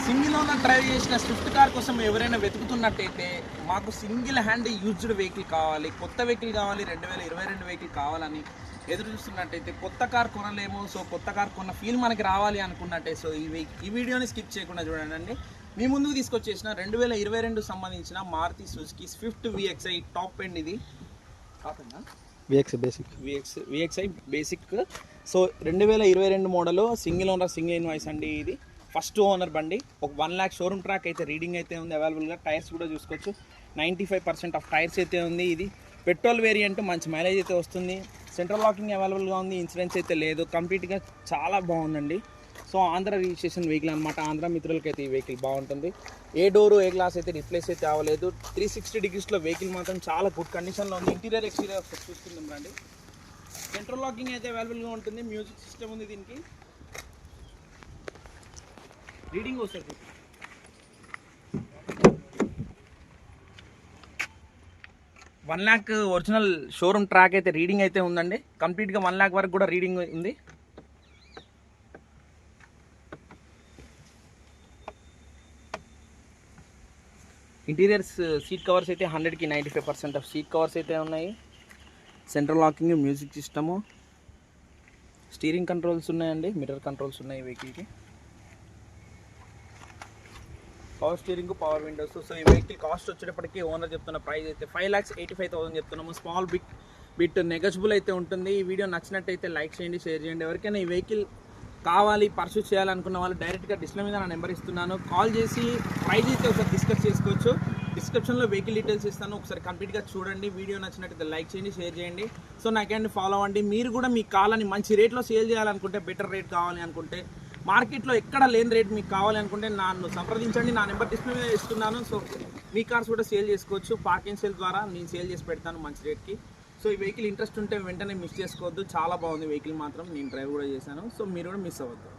Single owner drive చేసిన Swift car కోసం ఎవరైనా వెతుకుతున్నట్టయితే మాకు సింగిల్ హ్యాండ్ యూజ్డ్ వెహికల్ కావాలి, కొత్త వెహికల్ కావాలి, 2022 వెహికల్ కావాలని ఎదురు చూస్తున్నట్టయితే కొత్త కార్ కొనలేము. సో కొత్త కార్ కొన్న ఫీల్ మనకి రావాలి అనుకున్నట్టే సో ఈ వీడియోని స్కిప్ చేయకుండా చూడండి. మీ ముందుకు తీసుకొచ్చేసిన 2022 సంబంధించిన Maruti Suzuki Swift VXI top end. ఇది కాకుండా VXI basic. So 2022 model, single owner single invoice అండి. ఇది ఫస్ట్ ఓనర్ బండి. ఒక 1 lakh షోరూమ్ ట్రాక్ అయితే రీడింగ్ అయితే ఉంది అవైలబుల్గా. టైర్స్ కూడా చూసుకోవచ్చు, 95% ఆఫ్ టైర్స్ అయితే ఉంది. ఇది పెట్రోల్ వేరియంట్, మంచి మైలేజ్ అయితే వస్తుంది. సెంట్రల్ లాకింగ్ అవైలబుల్గా ఉంది, ఇన్సూరెన్స్ అయితే లేదు. కంప్లీట్గా చాలా బాగుందండి. సో ఆంధ్ర రిజిస్ట్రేషన్ వెహికల్ అనమాట. ఆంధ్ర మిత్రులకి అయితే ఈ వెహికల్ బాగుంటుంది. ఏ డోరు ఏ గ్లాస్ అయితే రిప్లేస్ అయితే అవ్వలేదు. 360 degreesలో వెహికల్ మాత్రం చాలా గుడ్ కండిషన్లో ఉంది. ఇంటీరియర్ ఎక్స్టీరియర్ చూసుకుందాం రండి. సెంట్రల్ లాకింగ్ అయితే అవైలబుల్గా ఉంటుంది. మ్యూజిక్ సిస్టమ్ ఉంది దీనికి. రీడింగ్ వస్తుంది 1 lakh ఒరిజినల్ షోరూమ్ ట్రాక్ అయితే రీడింగ్ అయితే ఉందండి. కంప్లీట్గా 1 lakh వరకు కూడా రీడింగ్ ఉంది. ఇంటీరియర్స్ సీట్ కవర్స్ అయితే 100కి 95% ఆఫ్ సీట్ కవర్స్ అయితే ఉన్నాయి. Central locking, music system, steering controls ఉన్నాయండి, మిర్రర్ కంట్రోల్స్ ఉన్నాయి వెహికల్కి, power steering, power Windows. So ఈ వెహికల్ కాస్ట్ వచ్చేటప్పటికి ఓనర్ చెప్తున్న ప్రైస్ అయితే 5,85,000 చెప్తున్నాము. స్మాల్ బిట్ నెగోషియబుల్ అయితే ఉంటుంది. ఈ వీడియో నచ్చినట్టయితే లైక్ చేయండి, షేర్ చేయండి. ఎవరికైనా ఈ వెహికల్ కావాలి, పర్చేస్ చేయాలనుకున్న వాళ్ళు డైరెక్ట్గా డిస్ప్లే మీద నా నెంబర్ ఇస్తున్నాను. కాల్ చేసి ప్రైస్ అయితే ఒకసారి డిస్కస్ చేసుకోవచ్చు. డిస్క్రిప్షన్లో వెహికల్ డీటెయిల్స్ ఇస్తాను, ఒకసారి కంప్లీట్గా చూడండి. వీడియో నచ్చినట్టయితే లైక్ చేయండి, షేర్ చేయండి. సో నాకేంటి ఫాలో అవ్వండి. మీరు కూడా మీ కాలని మంచి రేట్లో సేల్ చేయాలనుకుంటే, బెటర్ రేట్ కావాలి అనుకుంటే, మార్కెట్లో ఎక్కడ లేని రేట్ మీకు కావాలి అనుకుంటే నన్ను సంప్రదించండి. నా నెంబర్ డిస్ప్లే మీద ఇస్తున్నాను. సో మీ కార్స్ కూడా సేల్ చేసుకోవచ్చు. పార్కింగ్ సేల్ ద్వారా నేను సేల్ చేసి పెడతాను మంచి రేట్కి. సో ఈ వెహికల్ ఇంట్రెస్ట్ ఉంటే వెంటనే మిస్ చేసుకోవద్దు. చాలా బాగుంది వెహికల్ మాత్రం. నేను డ్రైవ్ కూడా చేశాను. సో మీరు కూడా మిస్ అవ్వద్దు.